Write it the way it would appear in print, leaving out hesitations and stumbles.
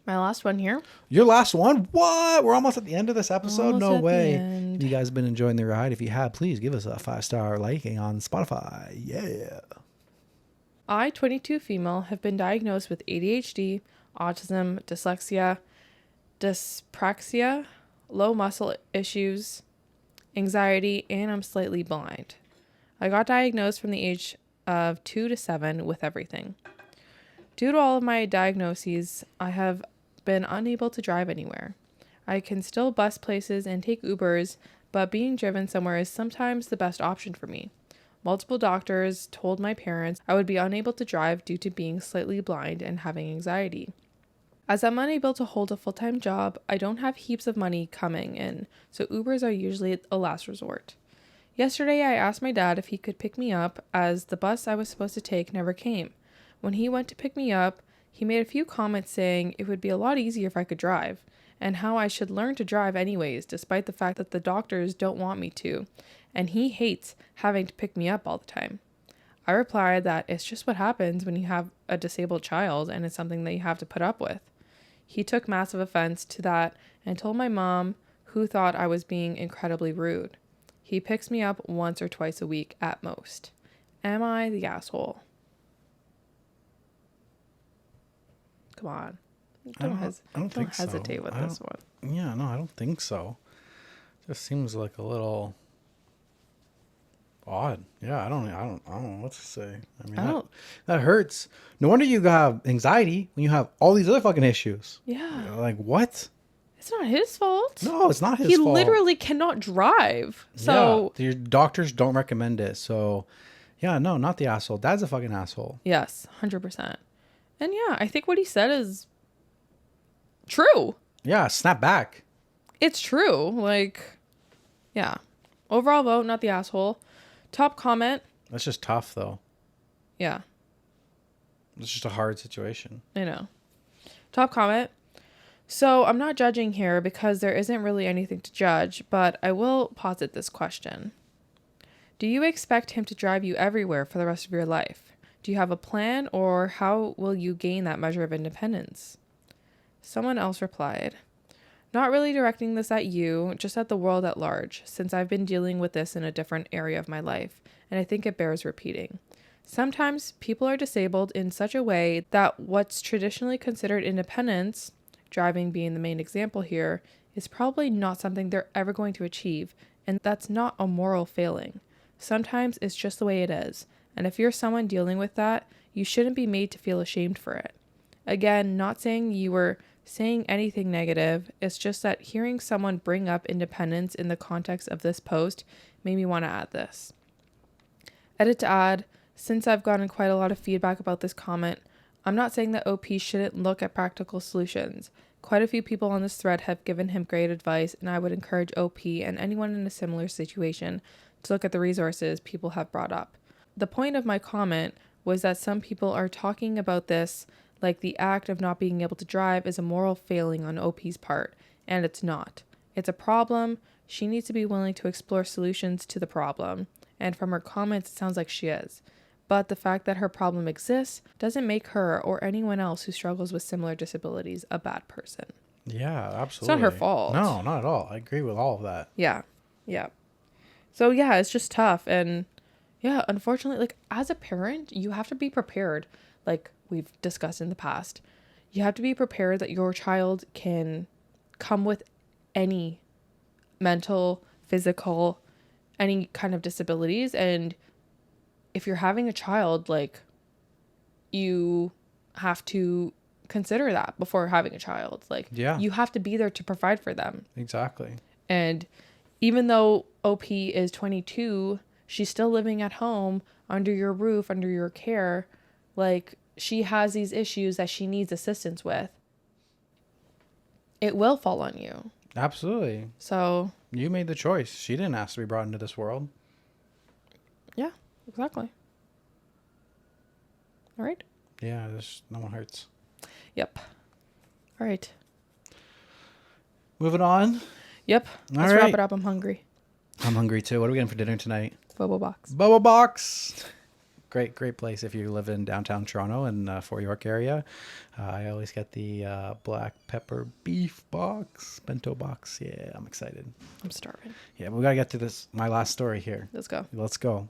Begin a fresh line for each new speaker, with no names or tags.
My last one here.
Your last one? What? We're almost at the end of this episode?
Almost
No
at
way.
the end.
You guys been enjoying the ride? If you have, please give us a 5-star liking on Spotify. Yeah.
I, 22 female, have been diagnosed with ADHD, autism, dyslexia, dyspraxia, low muscle issues, anxiety, and I'm slightly blind. I got diagnosed from the age of 2 to 7 with everything. Due to all of my diagnoses, I have been unable to drive anywhere. I can still bus places and take Ubers, but being driven somewhere is sometimes the best option for me. Multiple doctors told my parents I would be unable to drive due to being slightly blind and having anxiety. As I'm unable to hold a full-time job, I don't have heaps of money coming in, so Ubers are usually a last resort. Yesterday, I asked my dad if he could pick me up, as the bus I was supposed to take never came. When he went to pick me up, he made a few comments saying it would be a lot easier if I could drive, and how I should learn to drive anyways, despite the fact that the doctors don't want me to, and he hates having to pick me up all the time. I replied that it's just what happens when you have a disabled child, and it's something that you have to put up with. He took massive offense to that and told my mom, who thought I was being incredibly rude. He picks me up once or twice a week at most. Am I the asshole? Come on. Don't hesitate with this one.
Yeah, no, I don't think so. Just seems like a little odd. Yeah, I don't know what to say. I mean, that hurts. No wonder you have anxiety when you have all these other fucking issues.
Yeah.
Like, what?
It's not his fault.
No, it's not his fault.
He literally cannot drive. So
yeah, your doctors don't recommend it. So, yeah, no, not the asshole. Dad's a fucking asshole.
Yes, 100%. And yeah, I think what he said is true.
Yeah, snap back.
It's true. Like, yeah. Overall vote, not the asshole. Top comment.
That's just tough, though.
Yeah.
It's just a hard situation.
I know. Top comment. So I'm not judging here because there isn't really anything to judge, but I will posit this question. Do you expect him to drive you everywhere for the rest of your life? Do you have a plan, or how will you gain that measure of independence? Someone else replied, not really directing this at you, just at the world at large, since I've been dealing with this in a different area of my life, and I think it bears repeating. Sometimes people are disabled in such a way that what's traditionally considered independence, driving being the main example here, is probably not something they're ever going to achieve, and that's not a moral failing. Sometimes it's just the way it is, and if you're someone dealing with that, you shouldn't be made to feel ashamed for it. Again, not saying you were saying anything negative, it's just that hearing someone bring up independence in the context of this post made me want to add this. Edit to add, since I've gotten quite a lot of feedback about this comment, I'm not saying that OP shouldn't look at practical solutions. Quite a few people on this thread have given him great advice, and I would encourage OP and anyone in a similar situation to look at the resources people have brought up. The point of my comment was that some people are talking about this like the act of not being able to drive is a moral failing on OP's part, and it's not. It's a problem. She needs to be willing to explore solutions to the problem, and from her comments it sounds like she is. But the fact that her problem exists doesn't make her or anyone else who struggles with similar disabilities a bad person.
Yeah, absolutely.
It's not her fault.
No, not at all. I agree with all of that.
Yeah. So yeah, it's just tough. And yeah, unfortunately, like as a parent, you have to be prepared. Like we've discussed in the past, you have to be prepared that your child can come with any mental, physical, any kind of disabilities. And if you're having a child, like you have to consider that before having a child. Like you have to be there to provide for them.
Exactly.
And even though OP is 22, she's still living at home under your roof, under your care. Like she has these issues that she needs assistance with. It will fall on you.
Absolutely.
So
you made the choice. She didn't ask to be brought into this world.
Yeah, exactly. All right.
Yeah, no one hurts.
Yep. All right.
Moving on.
Yep. Let's wrap it up. I'm hungry.
I'm hungry too. What are we getting for dinner tonight?
Boba box.
Boba box. great place if you live in downtown Toronto and Fort York area. I always get the black pepper beef box, bento box. Yeah, I'm excited.
I'm starving.
Yeah, we gotta get to this. My last story here.
Let's go.
Let's go.